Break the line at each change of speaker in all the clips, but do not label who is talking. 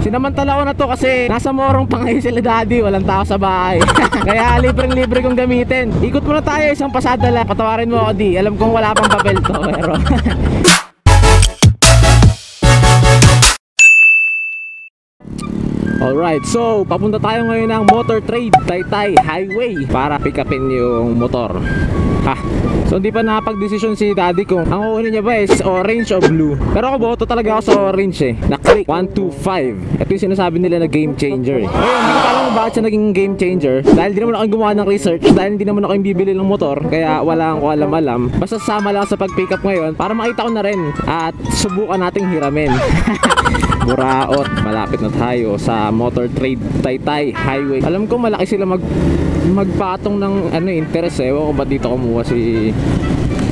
Sinamantala ko na to kasi nasa Morong pa ngayon sila daddy, walang tao sa bahay. Kaya libreng-libre kong gamitin. Ikot muna tayo, isang pasada lang. Patawarin mo ako di, alam kong wala pang papel to pero alright, so papunta tayo ngayon ng Motor Trade Taytay Highway para pick upin yung motor. So hindi pa nakapag-desisyon si daddy kung ang kukunin niya ba is orange o blue. Pero ako boto talaga ako sa orange eh. Na-click 125. Ito yung sinasabi nila na game changer eh. Ngayon, hindi ko alam kung bakit siya naging game changer. Dahil di naman ako gumawa ng research. Dahil hindi naman ako yung bibili ng motor. Kaya wala akong alam-alam. Basta sama lang sa pag-pick up ngayon para makita ko na rin. At subukan nating hiramin. Buraot, malapit na tayo sa Motor Trade Taytay Highway. Alam ko malaki sila magpatong ng interest eh. Ewan ko ba't dito kumuha si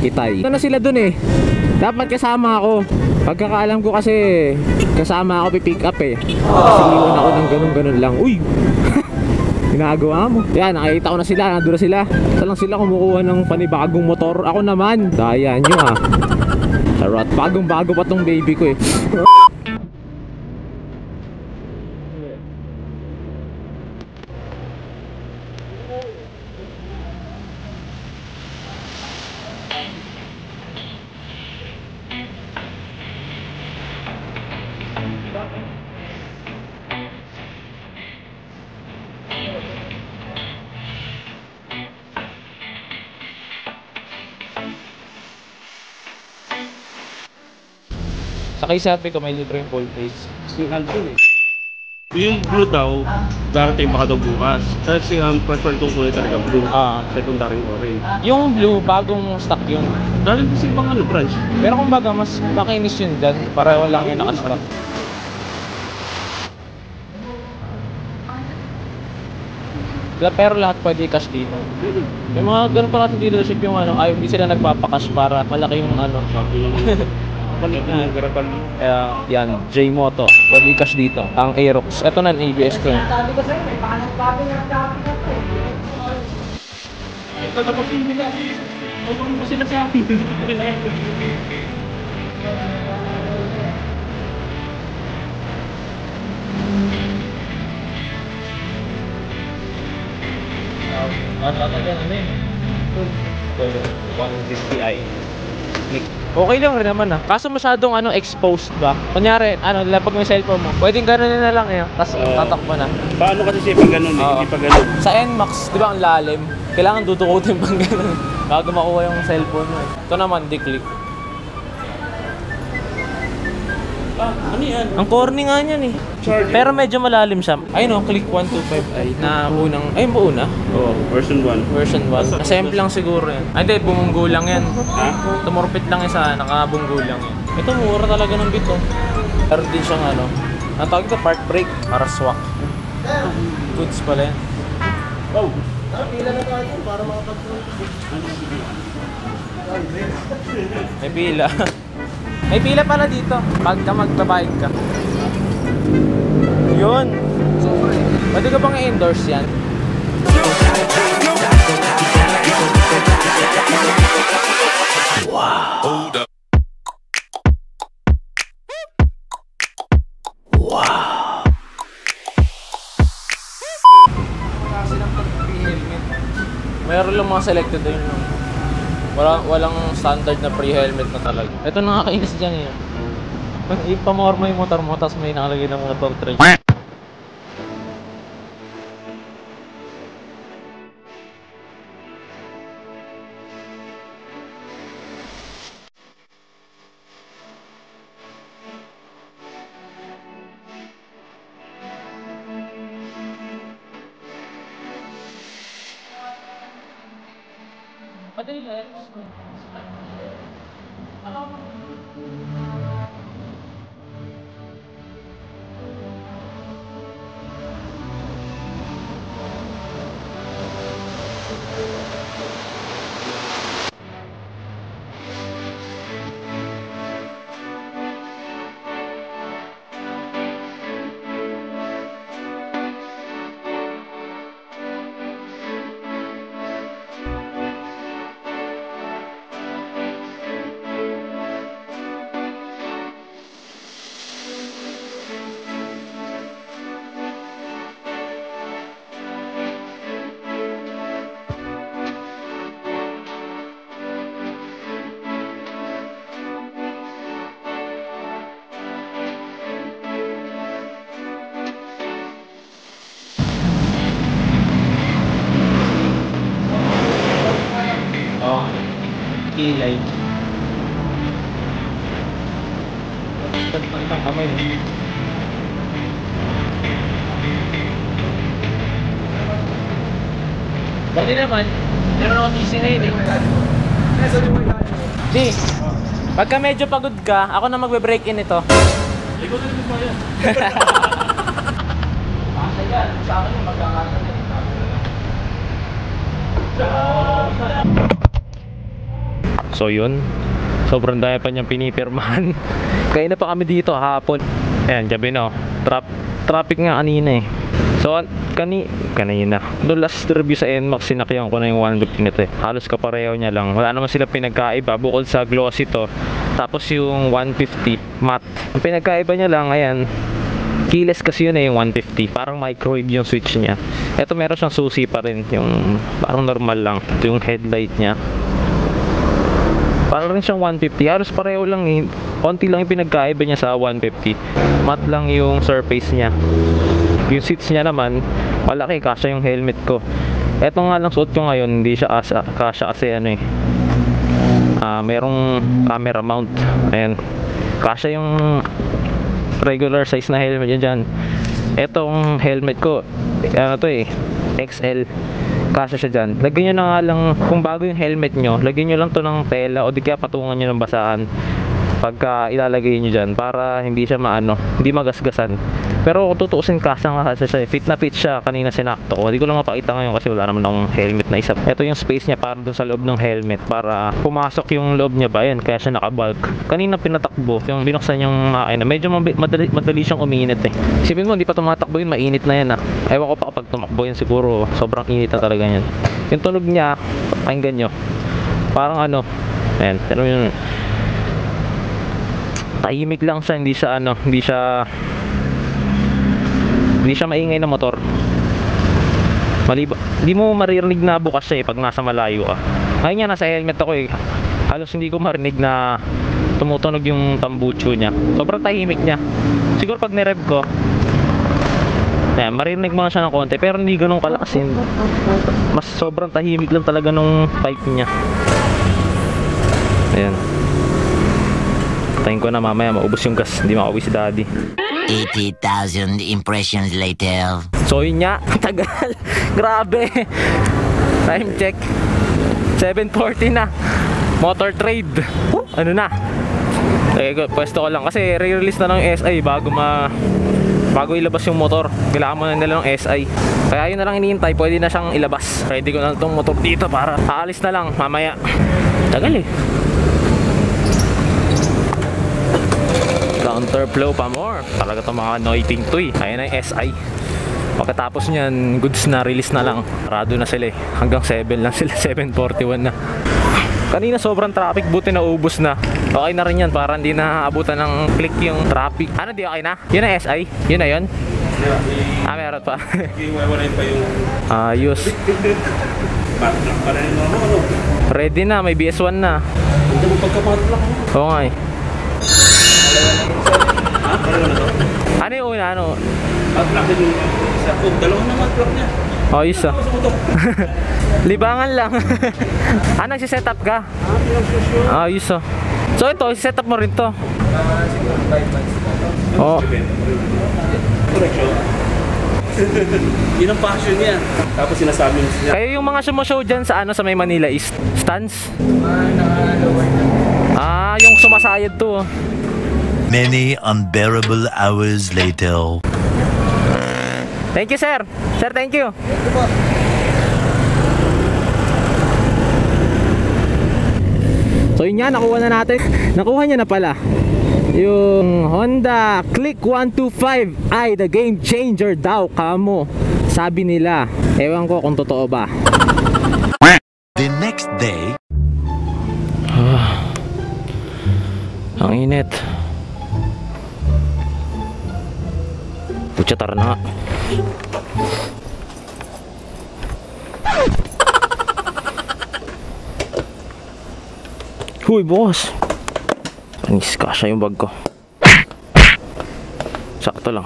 Itay. Ito na sila dun eh. Dapat kasama ako. Pagkakaalam ko kasi kasama ako pick up eh. Siliwan ako ng ganun-ganun lang. Uy! Ginagawa mo. Yan, nakikita ko na sila. Nandun na sila. Saan lang sila kumukuha ng panibagong motor. Ako naman. Daya nyo ah. Charot. Bagong-bago pa tong baby ko eh.
Sakay sabi ko may libre yung full face.
Single dun eh. Yung blue daw, darating baka daw bukas. Kasi prefer kong kulay talaga blue. Secondary orange.
Yung blue, bagong stock yun.
Dahil kasi ibang branch.
Pero kumbaga mas makinis yun dyan para walang yung nakastock. Pero lahat pwede cash dito. Yung mga ganun pa natin dealership yung hindi sila nagpapakash para malaki yung yan, J-Moto. Pwede cash dito. Ang Aerox. Ito na, ABS ko.
Sabi ko sa'yo, may paano copy na to.
Ito na pag-ibig na. Huwag mo sila sa akin.
Okay lang rin naman kaso masyadong exposed ba? Kunyari, lapag mo yung cellphone mo, pwedeng gano'n na lang tapos tatakbo na.
Paano kasi siya pag ganun eh? Hindi pa ganun.
Sa NMAX, di ba ang lalim? Kailangan dudukutin pang gano'n bago makuha yung cellphone mo. Ito naman, di-click.
Ano yan?
Ang corny nga niyan eh.
Charger.
Pero medyo malalim siya. Ayun click 125i na unang, buuna.
Oo, version 1.
Version 1. Assemble lang siguro yan. Hindi, bumunggo lang yan.
Ha?
Tumurpit lang isa, nakabunggo lang yan. Ito, mura talaga ng bito. Pero din siyang ang tawag ito, park brake. Para swak. Goods pala yan.
Oh!
Pila na tayo para makapag-print.
May pila. May pila pala dito. Pagka magbabayad ka. Yun. Pwede ka bang i-endorse yan? Wow. Hold up. Wow. Mayroon lang mga selected din. Walang standard na pre-helmet na talaga. Ito nakakainis dyan eh. Ipamorma yung motor mo, tapos may nakalagay ng motor trade. Madali lang. kilay. Ang kamay. Dali naman. Meron ako busy ngayon eh. Di, pagka medyo pagod ka, ako na magbe-break in ito.
Ikaw na naman yan.
Sa akin yung magkakaroon. So yun, sobrang dami pa niyang pinipirmahan. Kaya na pa kami dito hapon. Ayan, gabi na oh. Traffic nga kanina eh. So kanina no last review sa NMAX, sinakyan ko na yung 150 nito eh. Halos kapareho niya lang. Wala naman sila pinagkaiba bukod sa glossy to. Tapos yung 150 matte. Ang pinagkaiba niya lang, ayan, keyless kasi yun eh, yung 150. Parang microwave yung switch niya. Ito meron siyang susi pa rin, yung parang normal lang. Ito yung headlight niya. Parang rin siyang 150. Halos pareho lang eh. Konti lang yung pinagkaiba niya sa 150. Matte lang yung surface niya. Yung seats niya naman, malaki, kasya yung helmet ko. Eto nga lang suot ko ngayon, hindi siya kasya kasi ano eh. Merong camera mount. Ayan. Kasya yung regular size na helmet yun dyan. Etong helmet ko, ano to eh, XL. Kasya siya dyan. Lagyan nyo na nga lang, kung bago yung helmet nyo, lagyan nyo lang to ng tela o di kaya patungan nyo ng basahan pagka ilalagay nyo dyan para hindi siya hindi magasgasan. Pero kung tutuusin, kasya nga kasi siya, fit na fit siya. Kanina sinakto ko, hindi ko lang mapakita ngayon kasi wala naman akong helmet na isa. Ito yung space niya para dun sa loob ng helmet, para pumasok yung loob niya ba, yan, kaya siya nakabulk. Kanina pinatakbo, yung binuksan yung makina, medyo madali siyang uminit eh. Isipin mo, hindi pa tumatakbo yun, mainit na yan ah. Ewan ko pa kapag tumakbo yun, siguro sobrang init na talaga yan. Yung tunog niya, pakinggan nyo, parang ayan, pero yun, tahimik lang siya, hindi siya maingay na motor. Hindi mo maririnig na bukas siya eh pag nasa malayo ka. Ngayon nga nasa helmet ako eh, halos hindi ko marinig na tumutunog yung tambucho niya. Sobrang tahimik niya. Siguro pag nirev ko, ayan, maririnig mo siya ng konti, pero hindi ganun kalakas yun. Mas sobrang tahimik lang talaga nung pipe niya. Ayan. Tayin ko na mamaya, maubos yung gas, hindi makauwi si daddy.
80,000 impressions later.
So yun nga, tagal. Grabe. Time check 7:40 na. Motor trade. Ano na? Pwesto ko lang kasi re-release na ng SI bago ilabas yung motor. Kailangan mo na nila ng SI. Kaya yun na lang iniintay, pwede na siyang ilabas. Ready ko na itong motor dito para aalis na lang mamaya. Tagal eh. Counterflow pa more. Talaga itong mga noiting to eh. Ayan na yung SI. Pagkatapos nyan, goods na, release na lang. Parado na sila eh. Hanggang 7 lang sila, 7:41 na. Kanina sobrang traffic, buti na ubos na. Okay na rin yan para hindi na abutan ng click yung traffic. Ano, di okay na? Yun na SI? Yun na yun? Meron pa.
Iiwalay pa yung
Ayos.
backlock pa rin ano.
Ready na, may BS1 na.
Hindi mo pagka-backlock.
Oo nga eh.
Ha? Pareho na to?
Ano yung una? Ano?
Backlock din yung isa. Oh, dalawang na backlock niya.
Ayos ah. Libangan lang. Nagsiset up ka? Ayos ah. So ito, set up mo rin to?
Siguro 5 months.
Oo.
Correction. Yun ang passion niya. Tapos sinasabi niya.
Kayo yung mga sumushow dyan sa sa may Manila East stands?
Naka-lower na.
Yung sumasayad to.
Many unbearable hours later.
Thank you sir. Sir, thank you. So yun nga, nakuha na natin. Nakuha niya na pala yung Honda Click 125 ay the game changer daw kamo, sabi nila. Ewan ko kung totoo ba.
The next day.
Ang init. Putya, tara na nga. Huy, boss. Panis, kasya yung bag ko. Sakto lang.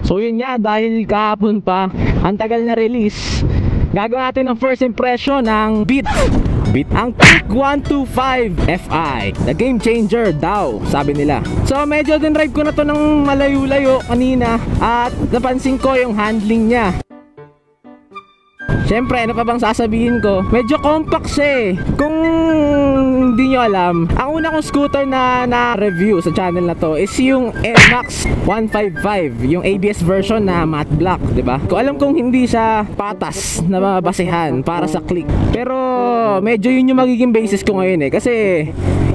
So yun nga, dahil kahapon pa, ang tagal na release, gagawin natin ang first impression ng Beat. Ang Click 125 Fi, the game changer daw, sabi nila. So medyo din drive ko na to ng malayo-layo kanina, at napansin ko yung handling niya. Siyempre, ano pa bang sasabihin ko? Medyo compact siya eh. Kung hindi nyo alam, ang una kong scooter na review sa channel na to is yung NMAX 155, yung ABS version na matte black, diba? Ko alam kong hindi siya patas na basehan para sa Click, pero medyo yun yung magiging basis ko ngayon eh, kasi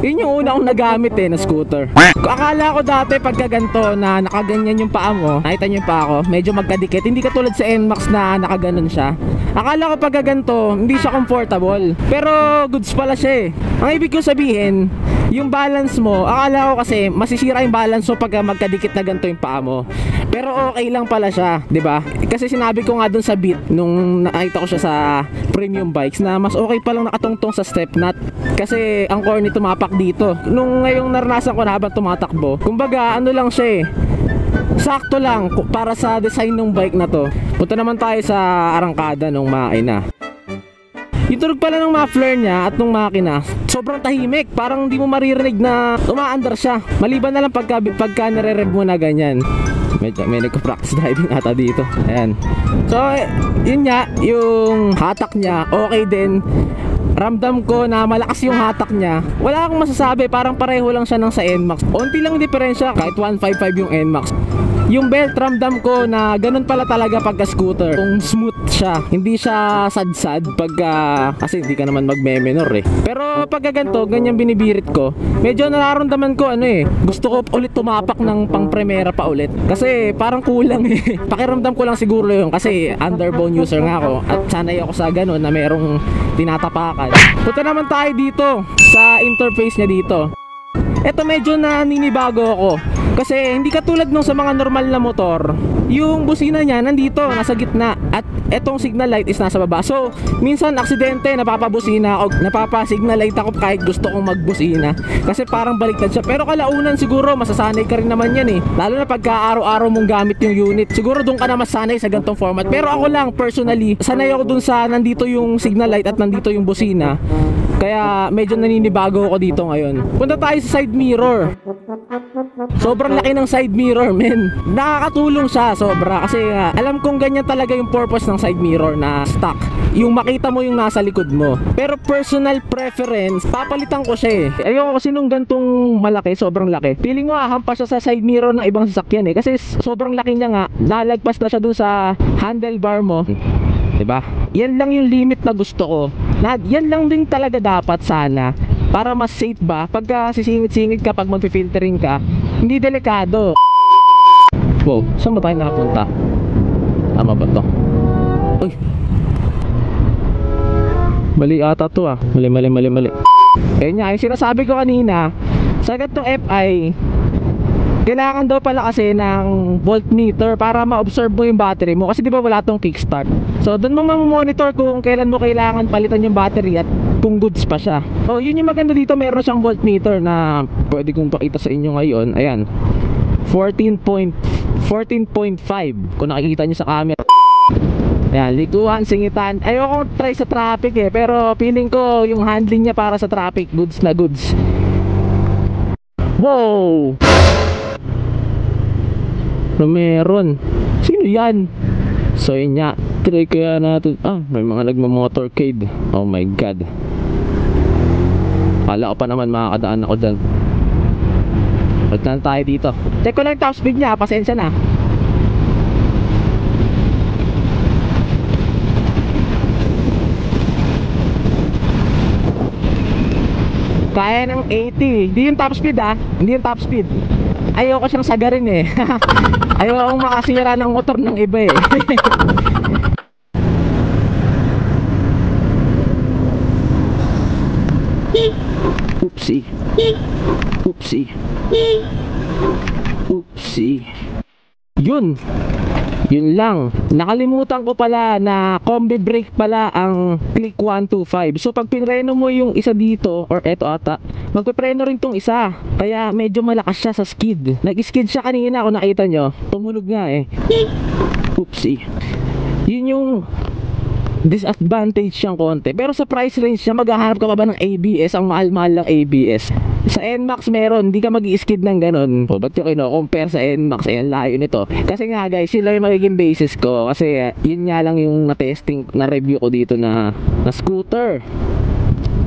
yun yung una kong nagamit eh na scooter. Akala ko dati pagka ganito na nakaganyan yung paa mo, nakita nyo yung paa ko, medyo magkadikit, hindi katulad sa NMAX na nakaganon siya. Akala ko pagka ganito, hindi siya comfortable, pero goods pala siya eh. Ang ibig ko sabihin, yung balance mo, akala ko kasi masisira yung balance mo pagka magkadikit na ganito yung paa mo, pero okay lang pala siya, diba? Kasi sinabi ko nga dun sa Beat nung nakita ko siya sa premium bikes na mas okay palang nakatungtong sa step nut, kasi ang corny tumapak dito. Nung ngayong naranasan ko na habang tumatakbo, kumbaga ano lang siya eh, sakto lang para sa design ng bike na to. Punta naman tayo sa arangkada nung makina. Yung tunog pala ng muffler niya at nung makina, sobrang tahimik, parang hindi mo maririnig na umaandar siya. Maliban na lang pagka nare-rev mo na ganyan. May nagko-practice driving ata dito. Ayan. So yun nga, yung hatak niya okay din. Ramdam ko na malakas yung hatak niya. Wala akong masasabi, parang pareho lang siya ng sa NMAX. Onti lang diferensya kahit 155 yung NMAX. Yung belt, ramdam ko na ganun pala talaga pagka scooter. Kung smooth siya, hindi siya sad-sad pagka, kasi hindi ka naman magme-menor eh. Pero pagka ganito, ganyan binibirit ko, medyo nararamdaman ko ano eh, gusto ko ulit tumapak ng pang primera pa ulit. Kasi parang kulang eh. Pakiramdam ko lang siguro yun kasi underbone user nga ako at sanay ako sa ganun na merong tinatapakan. Punta naman tayo dito sa interface niya dito. Eto medyo naninibago ako kasi hindi katulad nung sa mga normal na motor, yung busina niya nandito, nasa gitna, at etong signal light is nasa baba. So minsan aksidente, napapabusina ako, napapa-signal light ako kahit gusto kong magbusina kasi parang baliktad siya. Pero kalaunan siguro masasanay ka rin naman yan eh, lalo na pagka araw-araw mong gamit yung unit, siguro doon ka na masanay sa ganitong format. Pero ako lang personally, sanay ako dun sa nandito yung signal light at nandito yung busina, kaya medyo naninibago ako dito ngayon. Punta tayo sa side mirror. Sobrang laki ng side mirror, men. Nakakatulong siya sobra kasi alam kong ganyan talaga yung purpose ng side mirror na stock, yung makita mo yung nasa likod mo. Pero personal preference, papalitan ko siya eh. Ayoko kasi nung gantong malaki, sobrang laki. Feeling mo hahampas siya sa side mirror ng ibang sasakyan eh, kasi sobrang laki niya nga, nalagpas na siya dun sa handlebar mo, diba? Yan lang yung limit na gusto ko. Yan lang din talaga dapat sana, para mas safe ba pagka sisingit-singit ka, pag magpi-filtering ka, hindi delikado. Wow, saan ba tayo nakapunta? Tama ba to? Uy, mali ata to ah. Mali. Kaya nga, yung sinasabi ko kanina, sa ganitong FI, kailangan daw pala kasi ng voltmeter para ma-observe mo yung battery mo, kasi di ba wala tong kickstart. So doon mo mamonitor kung kailan mo kailangan palitan yung battery at kung goods pa siya. So yun yung maganda dito, meron siyang voltmeter na pwede kong pakita sa inyo ngayon. Ayan, 14.5 kung nakikita nyo sa camera. Ayan, likuan, singitan. Ayoko try sa traffic eh, pero feeling ko yung handling niya para sa traffic, goods na goods. Wow! Meron. Sino yan? So yun nga, try kaya natin. May mga nagmamotorcade. Oh my god, kala ko pa naman makakadaan ako dyan. Ba't na tayo dito? Check ko lang yung top speed niya, pasensya na. Kaya ng 80. Hindi yung top speed ah, hindi yung top speed. Ayoko siyang sagarin eh. Ayoko makasira ng motor ng iba eh. Oopsie. Oopsie. Oopsie. Yun lang. Nakalimutan ko pala na combi brake pala ang click 125. So pag pinreno mo yung isa dito, or eto ata, magpipreno rin tong isa. Kaya medyo malakas siya sa skid. Nag-skid siya kanina kung nakita nyo. Tumunog nga eh. Oopsie. Yun yung disadvantage siyang konti. Pero sa price range niya, maghahanap ka pa ba ng ABS? Ang mahal-mahal lang ABS. Sa NMAX meron, hindi ka mag-i-skid ng ganun. O, ba't yung compare sa NMAX? Ayan, layo nito. Kasi nga guys, sila yung magiging basis ko. Kasi yun nga lang yung na-testing, na-review ko dito na scooter.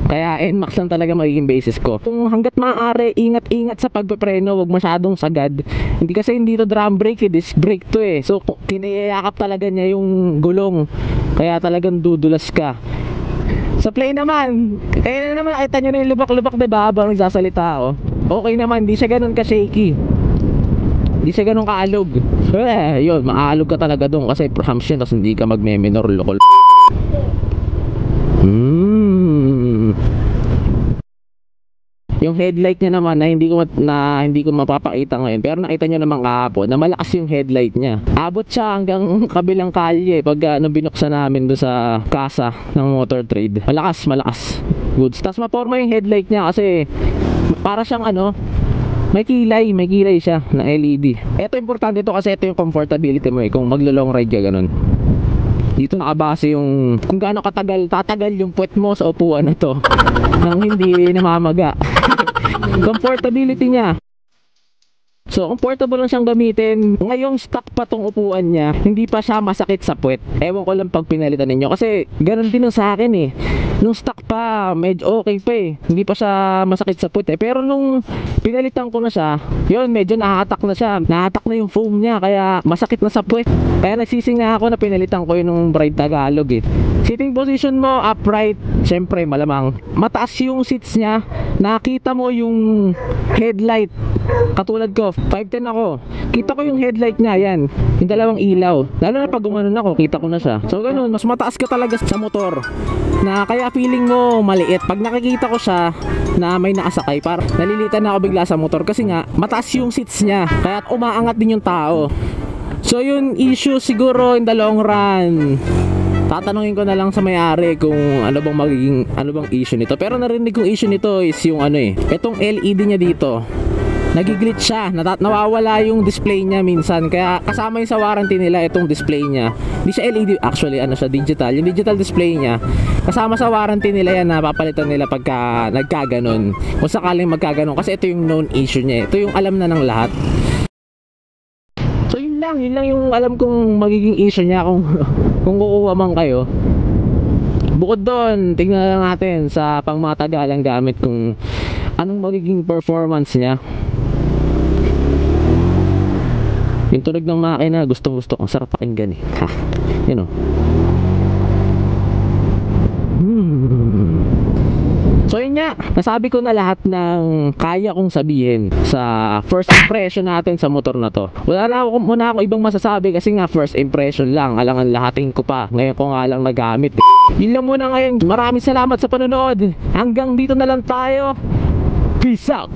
Kaya NMAX lang talaga magiging basis ko. Kung hanggat maaari, ingat-ingat sa pagpapreno, huwag masyadong sagad. Hindi to drum brake, disc brake to eh. So kiniyayakap talaga niya yung gulong. Kaya talagang dudulas ka. Sa play naman, kaya naman nakita nyo na yung lubak-lubak, diba, habang nagsasalita ako. Okay naman, hindi siya ganun ka-shaky. Hindi siya ganun kaalog. Yun, maalog ka talaga doon kasi perhaps yun, tapos hindi ka magme-minor lokol. Yung headlight niya naman na hindi ko mapapakita ngayon, pero nakita niyo naman kahapon na malakas yung headlight niya. Abot siya hanggang kabilang kalye pag binuksan namin doon sa kasa ng motor trade. Malakas. Goods. Tapos maporma yung headlight niya kasi para siyang may kilay siya na LED. Ito importante ito kasi ito yung comfortability mo eh, kung maglo-long ride ka ganun. Dito nakabase yung kung gaano tatagal yung puwet mo sa upuan na to nang hindi namamaga. Comfortability niya. So, comfortable lang siyang gamitin. Ngayong stock pa tong upuan niya, hindi pa siya masakit sa puwet. Ewan ko lang pag pinalitan ninyo. Kasi, ganun din sa akin eh. Nung stock pa, medyo okay pa eh. Hindi pa siya masakit sa puwet eh. Pero nung pinalitan ko na siya, yun, medyo nahatak na siya. Nahatak na yung foam niya, kaya masakit na sa puwet. Kaya nagsising nga ako na pinalitan ko yun nung Bride Tagalog eh. Sitting position mo, upright, syempre malamang. Mataas yung seats niya. Nakita mo yung headlight. Katulad ko, 5'10 ako. Kita ko yung headlight niya, yan. Yung dalawang ilaw. Lalo na pag gumanon ako, kita ko na siya. So ganun, mas mataas ka talaga sa motor. Na kaya feeling mo maliit. Pag nakikita ko siya na may nakasakay, parang nalilitan na ako bigla sa motor. Kasi nga, mataas yung seats niya. Kaya umaangat din yung tao. So yun, issue siguro in the long run. Tatanungin ko na lang sa may-ari kung ano bang issue nito. Pero narinig kong issue nito is yung itong LED niya dito. Nagi-glitch siya, nawawala yung display niya minsan. Kaya kasama yung sa warranty nila itong display niya. Hindi siya LED, actually siya digital. Yung digital display niya, kasama sa warranty nila yan na papalitan nila pagka nagkaganon. Kung sakaling magkaganon, kasi ito yung known issue niya. Ito yung alam na ng lahat. So yun lang yung alam kong magiging issue niya kung kukuha man kayo. Bukod doon, tingnan lang natin sa pangmatagalang gamit kung anong magiging performance niya. Yung tunog ng makina, gustong gusto. Ang sarap pakinggan eh. Ha, yun o. So yun nga, nasabi ko na lahat ng kaya kong sabihin sa first impression natin sa motor na to. Wala muna ako ibang masasabi kasi nga first impression lang. Alangan lahatin ko pa. Ngayon ko nga lang nagamit. Yun lang muna ngayon. Maraming salamat sa panonood. Hanggang dito na lang tayo. Peace out.